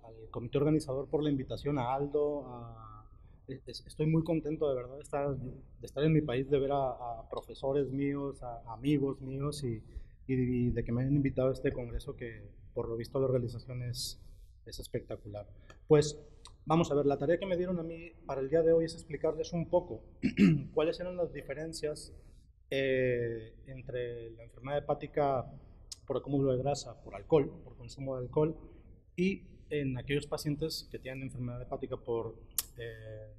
al comité organizador por la invitación, a Aldo. Estoy muy contento de verdad de estar en mi país, de ver a profesores míos, a amigos míos y de que me hayan invitado a este congreso que por lo visto la organización es espectacular. Pues vamos a ver, la tarea que me dieron a mí para el día de hoy es explicarles un poco cuáles eran las diferencias entre la enfermedad hepática por acúmulo de grasa, por alcohol, por consumo de alcohol, y en aquellos pacientes que tienen enfermedad hepática por eh,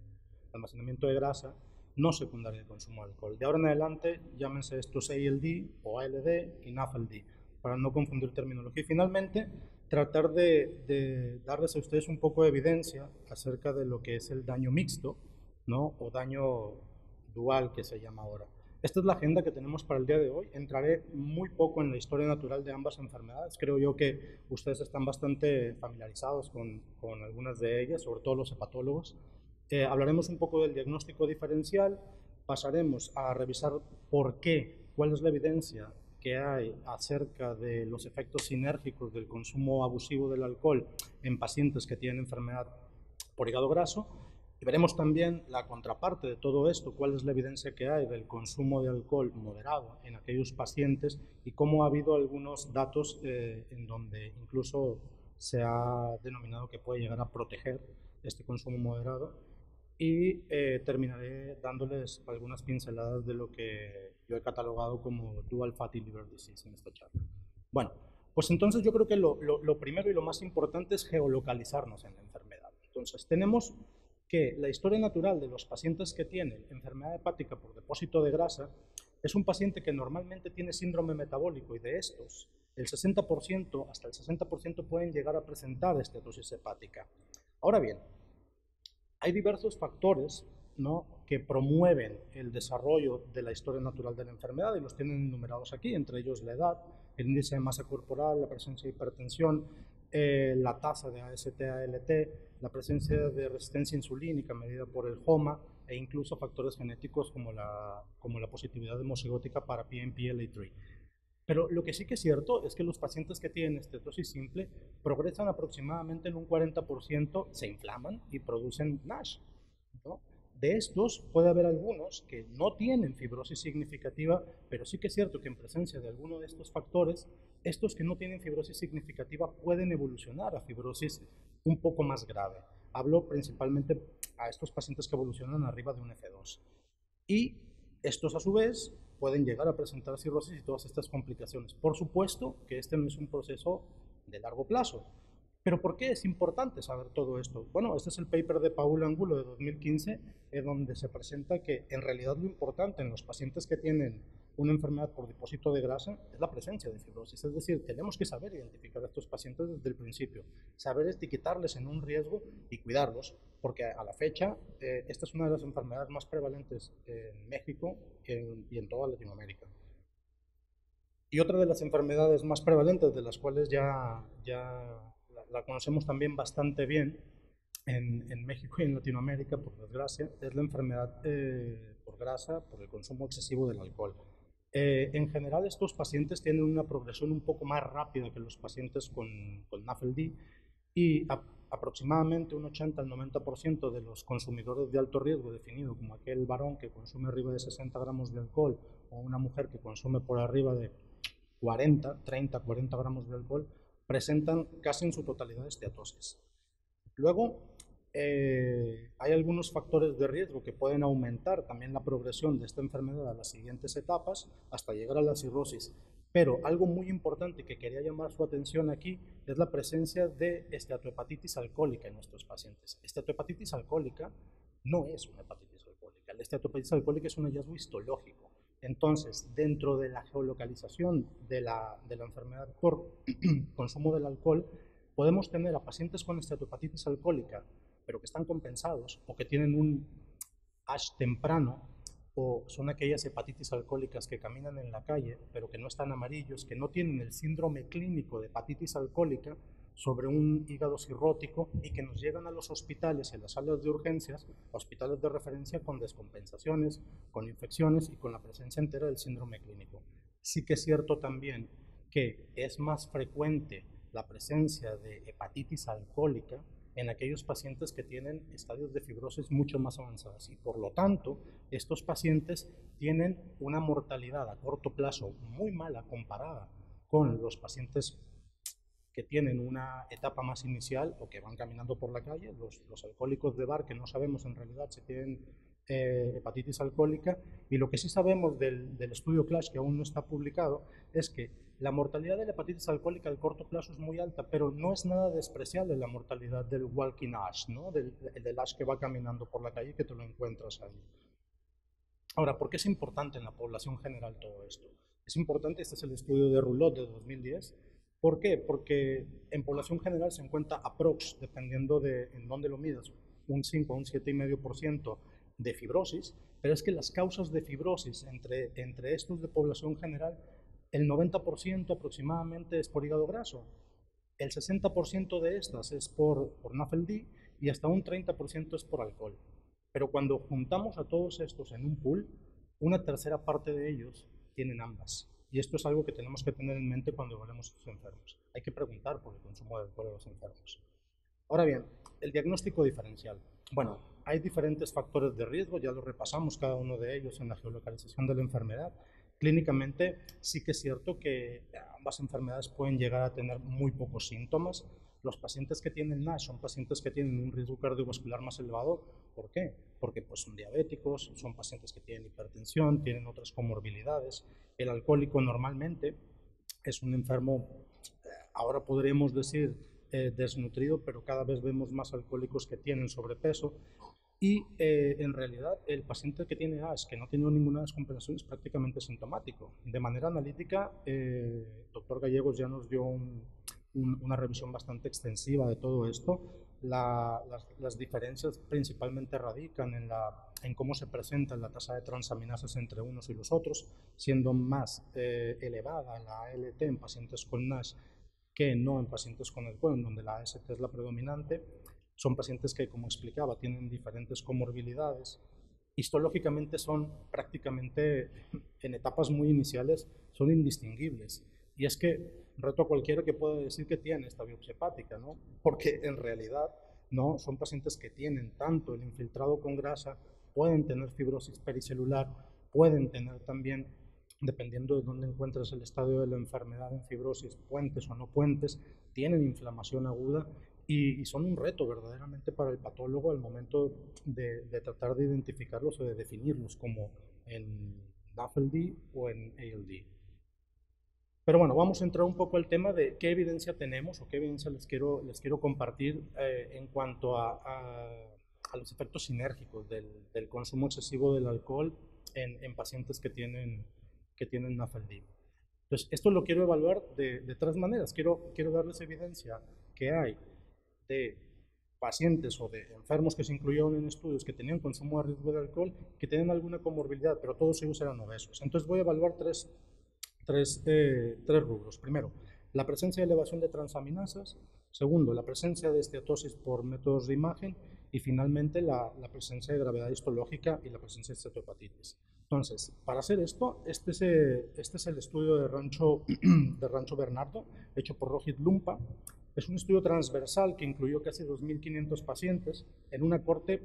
almacenamiento de grasa no secundaria de consumo de alcohol. De ahora en adelante, llámense estos ALD o ALD y NAFLD, para no confundir terminología. Y finalmente, tratar de darles a ustedes un poco de evidencia acerca de lo que es el daño mixto, ¿no? O daño dual, que se llama ahora. Esta es la agenda que tenemos para el día de hoy. Entraré muy poco en la historia natural de ambas enfermedades. Creo yo que ustedes están bastante familiarizados con algunas de ellas, sobre todo los hepatólogos. Hablaremos un poco del diagnóstico diferencial, pasaremos a revisar por qué, cuál es la evidencia que hay acerca de los efectos sinérgicos del consumo abusivo del alcohol en pacientes que tienen enfermedad por hígado graso. Y veremos también la contraparte de todo esto, cuál es la evidencia que hay del consumo de alcohol moderado en aquellos pacientes y cómo ha habido algunos datos en donde incluso se ha denominado que puede llegar a proteger este consumo moderado. Y terminaré dándoles algunas pinceladas de lo que yo he catalogado como Dual Fatty Liver Disease en esta charla. Bueno, pues entonces yo creo que lo primero y lo más importante es geolocalizarnos en la enfermedad. Entonces tenemos que la historia natural de los pacientes que tienen enfermedad hepática por depósito de grasa es un paciente que normalmente tiene síndrome metabólico y de estos el 60% hasta el 60% pueden llegar a presentar esteatosis hepática. Ahora bien, hay diversos factores, ¿no?, que promueven el desarrollo de la historia natural de la enfermedad y los tienen enumerados aquí, entre ellos la edad, el índice de masa corporal, la presencia de hipertensión, la tasa de AST-ALT, la presencia de resistencia insulínica medida por el HOMA e incluso factores genéticos como la positividad hemocigótica para PNPLA3. Pero lo que sí que es cierto es que los pacientes que tienen estetosis simple progresan aproximadamente en un 40%, se inflaman y producen NASH, ¿no? De estos puede haber algunos que no tienen fibrosis significativa, pero sí que es cierto que en presencia de alguno de estos factores, estos que no tienen fibrosis significativa pueden evolucionar a fibrosis un poco más grave. Hablo principalmente a estos pacientes que evolucionan arriba de un F2. Y estos a su vez pueden llegar a presentar cirrosis y todas estas complicaciones. Por supuesto que este no es un proceso de largo plazo. Pero ¿por qué es importante saber todo esto? Bueno, este es el paper de Paul Angulo de 2015, donde se presenta que en realidad lo importante en los pacientes que tienen una enfermedad por depósito de grasa es la presencia de fibrosis. Es decir, tenemos que saber identificar a estos pacientes desde el principio, saber etiquetarles en un riesgo y cuidarlos, porque a la fecha esta es una de las enfermedades más prevalentes en México y en toda Latinoamérica. Y otra de las enfermedades más prevalentes, de las cuales ya la conocemos también bastante bien en México y en Latinoamérica, por desgracia, es la enfermedad por grasa, por el consumo excesivo del alcohol. En general, estos pacientes tienen una progresión un poco más rápida que los pacientes con NAFLD y aproximadamente un 80 al 90% de los consumidores de alto riesgo, definido como aquel varón que consume arriba de 60 gramos de alcohol o una mujer que consume por arriba de 30, 40 gramos de alcohol, presentan casi en su totalidad esteatosis. Luego, hay algunos factores de riesgo que pueden aumentar también la progresión de esta enfermedad a las siguientes etapas hasta llegar a la cirrosis. Pero algo muy importante que quería llamar su atención aquí es la presencia de esteatohepatitis alcohólica en nuestros pacientes. Esteatohepatitis alcohólica no es una hepatitis alcohólica. La esteatohepatitis alcohólica es un hallazgo histológico. Entonces, dentro de la geolocalización de la enfermedad por consumo del alcohol, podemos tener a pacientes con esteatohepatitis alcohólica, pero que están compensados o que tienen un ASH temprano, o son aquellas hepatitis alcohólicas que caminan en la calle, pero que no están amarillos, que no tienen el síndrome clínico de hepatitis alcohólica sobre un hígado cirrótico y que nos llegan a los hospitales y a las salas de urgencias, hospitales de referencia con descompensaciones, con infecciones y con la presencia entera del síndrome clínico. Sí que es cierto también que es más frecuente la presencia de hepatitis alcohólica en aquellos pacientes que tienen estadios de fibrosis mucho más avanzadas y por lo tanto estos pacientes tienen una mortalidad a corto plazo muy mala comparada con los pacientes que tienen una etapa más inicial o que van caminando por la calle, los alcohólicos de bar que no sabemos en realidad si tienen hepatitis alcohólica, y lo que sí sabemos del estudio CLASH, que aún no está publicado, es que la mortalidad de la hepatitis alcohólica al corto plazo es muy alta, pero no es nada despreciable la mortalidad del walking ASH, ¿no? del ASH que va caminando por la calle y que te lo encuentras ahí. Ahora, ¿por qué es importante en la población general todo esto? Es importante, este es el estudio de Rouleau de 2010. ¿Por qué? Porque en población general se encuentra aprox, dependiendo de en dónde lo midas, un 5 a un 7,5% de fibrosis, pero es que las causas de fibrosis entre estos de población general, el 90% aproximadamente es por hígado graso, el 60% de estas es por NAFLD y hasta un 30% es por alcohol. Pero cuando juntamos a todos estos en un pool, una tercera parte de ellos tienen ambas. Y esto es algo que tenemos que tener en mente cuando evaluemos a estos enfermos. Hay que preguntar por el consumo de alcohol a los enfermos. Ahora bien, el diagnóstico diferencial. Bueno, hay diferentes factores de riesgo, ya lo repasamos cada uno de ellos en la geolocalización de la enfermedad. Clínicamente sí que es cierto que ambas enfermedades pueden llegar a tener muy pocos síntomas. Los pacientes que tienen NASH son pacientes que tienen un riesgo cardiovascular más elevado. ¿Por qué? Porque pues, son diabéticos, son pacientes que tienen hipertensión, tienen otras comorbilidades. El alcohólico normalmente es un enfermo, ahora podríamos decir desnutrido, pero cada vez vemos más alcohólicos que tienen sobrepeso. Y en realidad el paciente que tiene ASH, que no ha tenido ninguna descompensación, es prácticamente sintomático. De manera analítica, el doctor Gallegos ya nos dio una revisión bastante extensiva de todo esto. Las diferencias principalmente radican en cómo se presenta la tasa de transaminasas entre unos y los otros, siendo más elevada la ALT en pacientes con NASH que no en pacientes con alcohol, en donde la AST es la predominante. Son pacientes que, como explicaba, tienen diferentes comorbilidades. Histológicamente son prácticamente, en etapas muy iniciales, son indistinguibles. Y es que reto a cualquiera que pueda decir que tiene esta biopsia hepática, ¿no? Porque en realidad no, son pacientes que tienen tanto el infiltrado con grasa, pueden tener fibrosis pericelular, pueden tener también, dependiendo de dónde encuentres el estadio de la enfermedad en fibrosis, puentes o no puentes, tienen inflamación aguda y son un reto verdaderamente para el patólogo al momento de tratar de identificarlos o de definirlos como en NAFLD o en ALD. Pero bueno, vamos a entrar un poco al tema de qué evidencia tenemos o qué evidencia les quiero compartir en cuanto a los efectos sinérgicos del consumo excesivo del alcohol en pacientes que tienen NAFLD. Entonces, esto lo quiero evaluar de tres maneras. Quiero darles evidencia que hay de pacientes o de enfermos que se incluyeron en estudios que tenían consumo de riesgo de alcohol, que tienen alguna comorbilidad, pero todos ellos eran obesos. Entonces voy a evaluar tres rubros. Primero, la presencia de elevación de transaminasas. Segundo, la presencia de esteatosis por métodos de imagen. Y finalmente, la presencia de gravedad histológica y la presencia de cetohepatitis. Entonces, para hacer esto, este es el estudio de Rancho Bernardo, hecho por Rohit Lumpa. Es un estudio transversal que incluyó casi 2.500 pacientes en una corte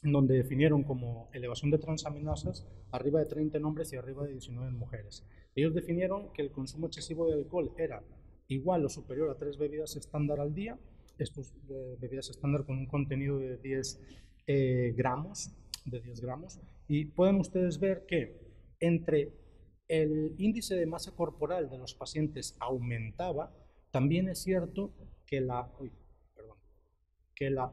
en donde definieron como elevación de transaminasas arriba de 30 en hombres y arriba de 19 en mujeres. Ellos definieron que el consumo excesivo de alcohol era igual o superior a 3 bebidas estándar al día, estas bebidas estándar con un contenido de 10 gramos, y pueden ustedes ver que entre el índice de masa corporal de los pacientes aumentaba, también es cierto que la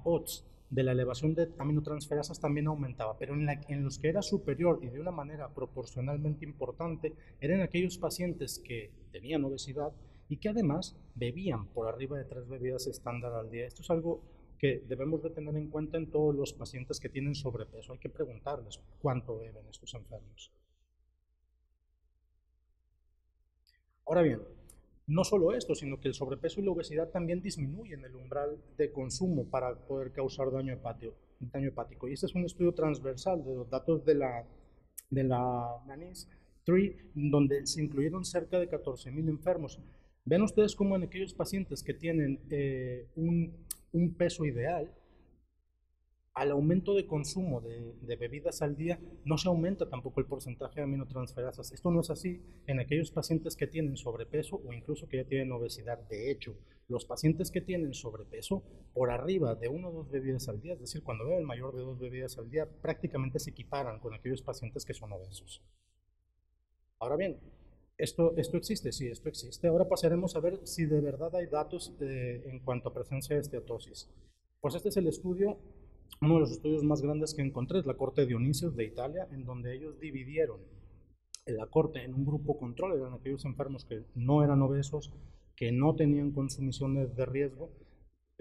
odds de la elevación de aminotransferasas también aumentaba, pero en los que era superior y de una manera proporcionalmente importante eran aquellos pacientes que tenían obesidad y que además bebían por arriba de 3 bebidas estándar al día. Esto es algo que debemos de tener en cuenta en todos los pacientes que tienen sobrepeso. Hay que preguntarles cuánto beben estos enfermos. Ahora bien, no solo esto, sino que el sobrepeso y la obesidad también disminuyen el umbral de consumo para poder causar daño hepático. Y este es un estudio transversal de los datos de la NANIS 3, donde se incluyeron cerca de 14.000 enfermos. Ven ustedes cómo en aquellos pacientes que tienen un peso ideal, al aumento de consumo de bebidas al día, no se aumenta tampoco el porcentaje de aminotransferasas. Esto no es así en aquellos pacientes que tienen sobrepeso o incluso que ya tienen obesidad. De hecho, los pacientes que tienen sobrepeso por arriba de 1 o 2 bebidas al día, es decir, cuando beben mayor de 2 bebidas al día, prácticamente se equiparan con aquellos pacientes que son obesos. Ahora bien, ¿esto existe? Sí, esto existe. Ahora pasaremos a ver si de verdad hay datos en cuanto a presencia de esteatosis. Pues este es el estudio, uno de los estudios más grandes que encontré, es la corte Dionisios de Italia, en donde ellos dividieron la corte en un grupo control, eran aquellos enfermos que no eran obesos, que no tenían consumiciones de riesgo,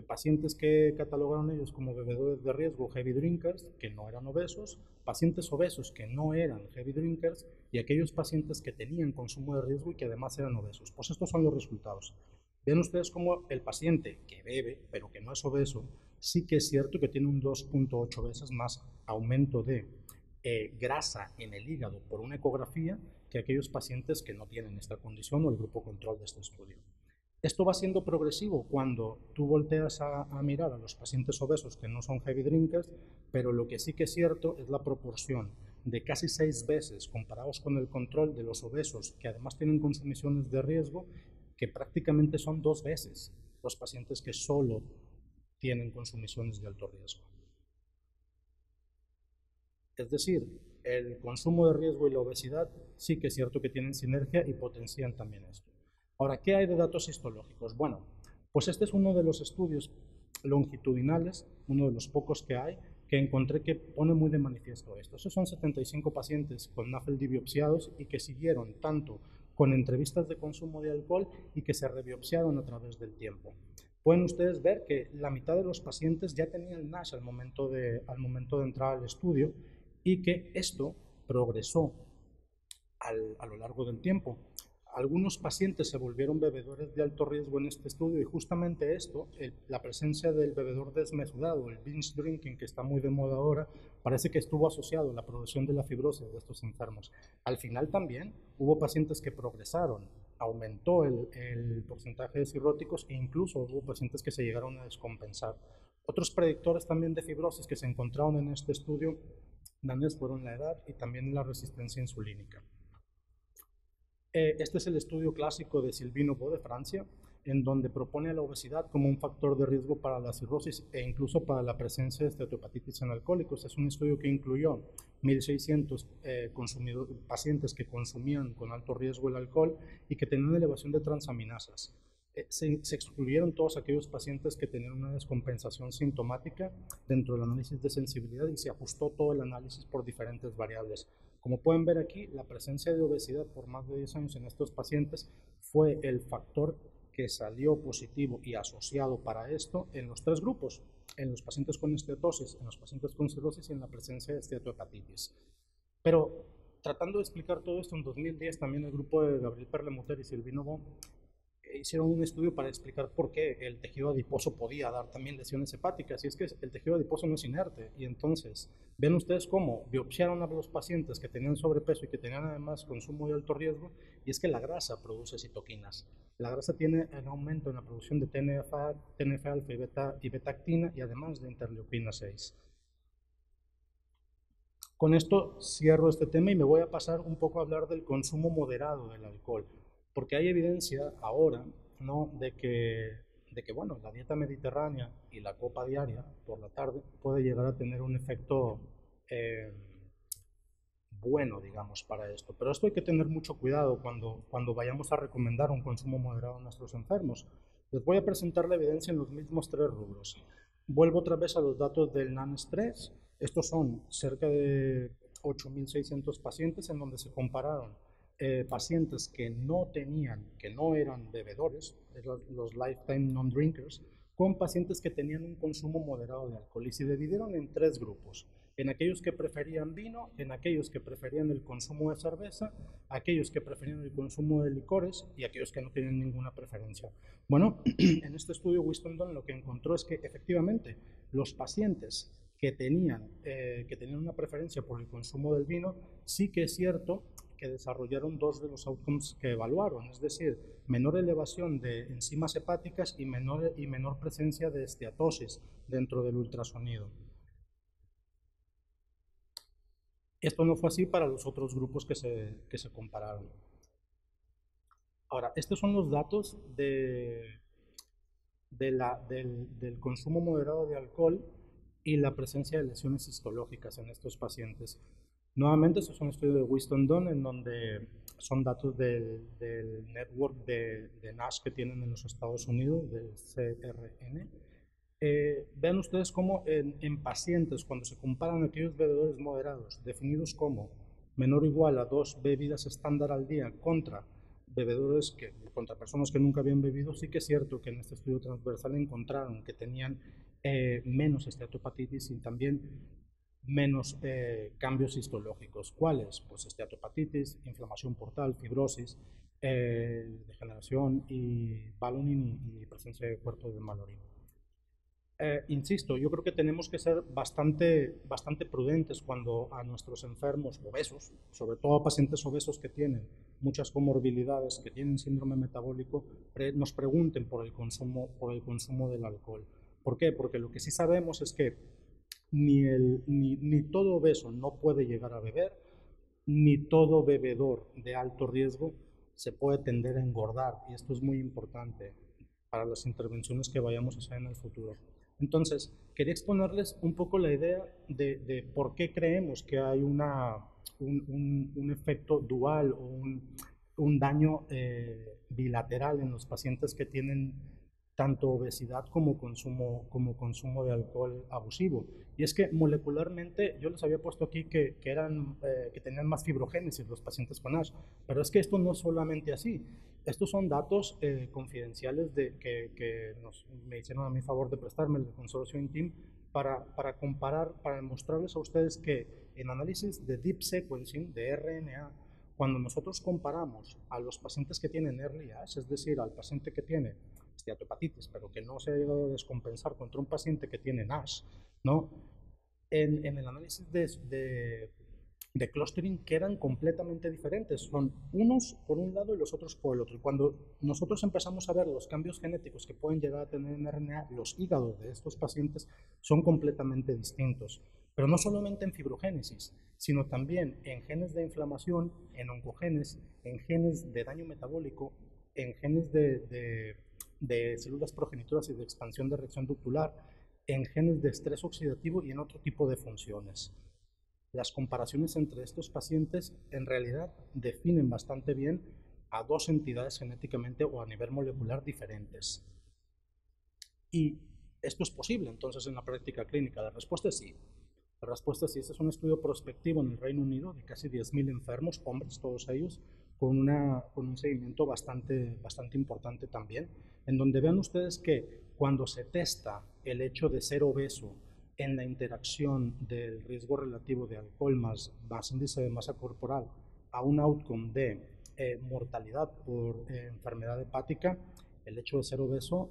pacientes que catalogaron ellos como bebedores de riesgo, heavy drinkers, que no eran obesos, pacientes obesos que no eran heavy drinkers y aquellos pacientes que tenían consumo de riesgo y que además eran obesos. Pues estos son los resultados. Ven ustedes cómo el paciente que bebe, pero que no es obeso, sí que es cierto que tiene un 2.8 veces más aumento de grasa en el hígado por una ecografía que aquellos pacientes que no tienen esta condición o el grupo control de este estudio. Esto va siendo progresivo cuando tú volteas a mirar a los pacientes obesos que no son heavy drinkers, pero lo que sí que es cierto es la proporción de casi 6 veces comparados con el control de los obesos que además tienen consumiciones de riesgo, que prácticamente son 2 veces los pacientes que solo tienen consumiciones de alto riesgo. Es decir, el consumo de riesgo y la obesidad sí que es cierto que tienen sinergia y potencian también esto. Ahora, ¿qué hay de datos histológicos? Bueno, pues este es uno de los estudios longitudinales, uno de los pocos que hay, que encontré que pone muy de manifiesto esto. Esos son 75 pacientes con NAFLD biopsiados y que siguieron tanto con entrevistas de consumo de alcohol y que se rebiopsiaron a través del tiempo. Pueden ustedes ver que la mitad de los pacientes ya tenían NASH al momento de entrar al estudio y que esto progresó a lo largo del tiempo. Algunos pacientes se volvieron bebedores de alto riesgo en este estudio y justamente esto, la presencia del bebedor desmesurado, el binge drinking, que está muy de moda ahora, parece que estuvo asociado a la progresión de la fibrosis de estos enfermos. Al final también hubo pacientes que progresaron, aumentó el porcentaje de cirróticos e incluso hubo pacientes que se llegaron a descompensar. Otros predictores también de fibrosis que se encontraron en este estudio danés fueron la edad y también la resistencia insulínica. Este es el estudio clásico de Sylvie Bo de Francia, en donde propone la obesidad como un factor de riesgo para la cirrosis e incluso para la presencia de esteatohepatitis en alcohólicos. Es un estudio que incluyó 1.600 pacientes que consumían con alto riesgo el alcohol y que tenían elevación de transaminasas. Se excluyeron todos aquellos pacientes que tenían una descompensación sintomática dentro del análisis de sensibilidad y se ajustó todo el análisis por diferentes variables. Como pueden ver aquí, la presencia de obesidad por más de 10 años en estos pacientes fue el factor que salió positivo y asociado para esto en los 3 grupos, en los pacientes con esteatosis, en los pacientes con cirrosis y en la presencia de esteatohepatitis. Pero tratando de explicar todo esto, en 2010 también el grupo de Gabriel Perlemuter y Sylvie Bo hicieron un estudio para explicar por qué el tejido adiposo podía dar también lesiones hepáticas, y es que el tejido adiposo no es inerte, y entonces ven ustedes cómo biopsiaron a los pacientes que tenían sobrepeso y que tenían además consumo de alto riesgo, y es que la grasa produce citoquinas. La grasa tiene un aumento en la producción de TNF-alfa y beta-actina y además de interleuquina 6. Con esto cierro este tema y me voy a pasar un poco a hablar del consumo moderado del alcohol, porque hay evidencia ahora, ¿no?, de que bueno, la dieta mediterránea y la copa diaria por la tarde puede llegar a tener un efecto bueno, digamos, para esto. Pero esto hay que tener mucho cuidado cuando vayamos a recomendar un consumo moderado a nuestros enfermos. Les voy a presentar la evidencia en los mismos 3 rubros. Vuelvo otra vez a los datos del NANES3. Estos son cerca de 8.600 pacientes en donde se compararon pacientes que no eran bebedores, los lifetime non-drinkers, con pacientes que tenían un consumo moderado de alcohol y se dividieron en 3 grupos. En aquellos que preferían vino, en aquellos que preferían el consumo de cerveza, aquellos que preferían el consumo de licores y aquellos que no tenían ninguna preferencia. Bueno, en este estudio Wisdom lo que encontró es que efectivamente los pacientes que tenían una preferencia por el consumo del vino, sí que es cierto que desarrollaron dos de los outcomes que evaluaron, es decir, menor elevación de enzimas hepáticas y menor presencia de esteatosis dentro del ultrasonido. Esto no fue así para los otros grupos que se compararon. Ahora, estos son los datos del consumo moderado de alcohol y la presencia de lesiones histológicas en estos pacientes. Nuevamente, esto es un estudio de Winston Dunn, en donde son datos del network de NASH que tienen en los Estados Unidos, del CRN. Vean ustedes cómo en pacientes, cuando se comparan aquellos bebedores moderados, definidos como menor o igual a 2 bebidas estándar al día contra contra personas que nunca habían bebido, sí que es cierto que en este estudio transversal encontraron que tenían menos esteatopatitis y también menos cambios histológicos. ¿Cuáles? Pues esteatopatitis, inflamación portal, fibrosis, degeneración y ballooning y presencia de cuerpo de mal orina. Insisto, yo creo que tenemos que ser bastante prudentes cuando a nuestros enfermos obesos, sobre todo a pacientes obesos que tienen muchas comorbilidades, que tienen síndrome metabólico, nos pregunten por el consumo del alcohol. ¿Por qué? Porque lo que sí sabemos es que ni todo obeso no puede llegar a beber, ni todo bebedor de alto riesgo se puede tender a engordar, y esto es muy importante para las intervenciones que vayamos a hacer en el futuro. Entonces, quería exponerles un poco la idea de por qué creemos que hay un efecto dual o un daño bilateral en los pacientes que tienen tanto obesidad como consumo de alcohol abusivo. Y es que molecularmente yo les había puesto aquí que tenían más fibrogénesis los pacientes con NASH, pero es que esto no es solamente así. Estos son datos confidenciales que me hicieron a mi favor de prestarme el consorcio INTIM para comparar, para mostrarles a ustedes que en análisis de deep sequencing de RNA, cuando nosotros comparamos a los pacientes que tienen early ASH, es decir, al paciente que tiene esteatopatitis, pero que no se ha llegado a descompensar contra un paciente que tiene NASH, ¿no? En el análisis de clustering quedan completamente diferentes. Son unos por un lado y los otros por el otro. Y cuando nosotros empezamos a ver los cambios genéticos que pueden llegar a tener en RNA, los hígados de estos pacientes son completamente distintos. Pero no solamente en fibrogénesis, sino también en genes de inflamación, en oncogenes, en genes de daño metabólico, en genes de células progenitoras y de expansión de reacción ductular, en genes de estrés oxidativo y en otro tipo de funciones. Las comparaciones entre estos pacientes en realidad definen bastante bien a dos entidades genéticamente o a nivel molecular diferentes. Y esto es posible entonces en la práctica clínica. La respuesta es sí. La respuesta es sí. Este es un estudio prospectivo en el Reino Unido de casi 10.000 enfermos, hombres todos ellos, con un seguimiento bastante importante también, en donde vean ustedes que cuando se testa el hecho de ser obeso en la interacción del riesgo relativo de alcohol más índice de masa corporal a un outcome de mortalidad por enfermedad hepática, el hecho de ser obeso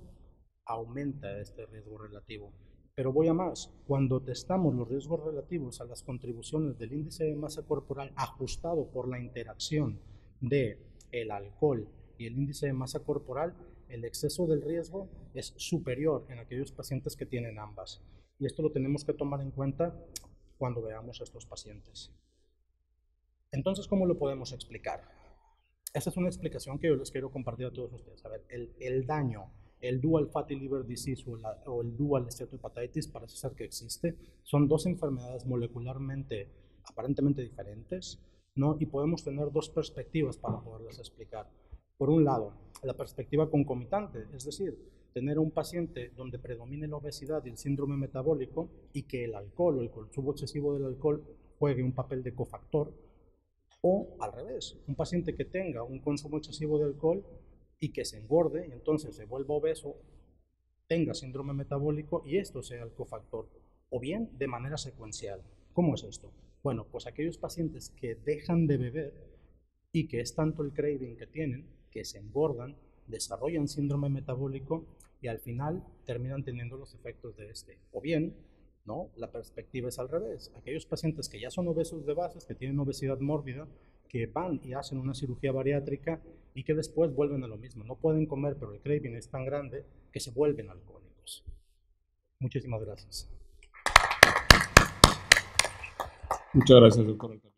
aumenta este riesgo relativo. Pero voy a más, cuando testamos los riesgos relativos a las contribuciones del índice de masa corporal ajustado por la interacción del alcohol y el índice de masa corporal, el exceso del riesgo es superior en aquellos pacientes que tienen ambas. Y esto lo tenemos que tomar en cuenta cuando veamos a estos pacientes. Entonces, ¿cómo lo podemos explicar? Esta es una explicación que yo les quiero compartir a todos ustedes. A ver, el daño, el dual fatty liver disease o el dual steatohepatitis parece ser que existe. Son dos enfermedades molecularmente aparentemente diferentes, ¿no? Y podemos tener dos perspectivas para poderlas explicar. Por un lado, la perspectiva concomitante, es decir, tener un paciente donde predomine la obesidad y el síndrome metabólico y que el alcohol o el consumo excesivo del alcohol juegue un papel de cofactor, o al revés, un paciente que tenga un consumo excesivo de alcohol y que se engorde y entonces se vuelva obeso, tenga síndrome metabólico y esto sea el cofactor, o bien de manera secuencial. ¿Cómo es esto? Bueno, pues aquellos pacientes que dejan de beber y que es tanto el craving que tienen, que se engordan, desarrollan síndrome metabólico y al final terminan teniendo los efectos de este. O bien, ¿no? La perspectiva es al revés. Aquellos pacientes que ya son obesos de bases, que tienen obesidad mórbida, que van y hacen una cirugía bariátrica y que después vuelven a lo mismo. No pueden comer, pero el craving es tan grande que se vuelven alcohólicos. Muchísimas gracias. Muchas gracias, doctor.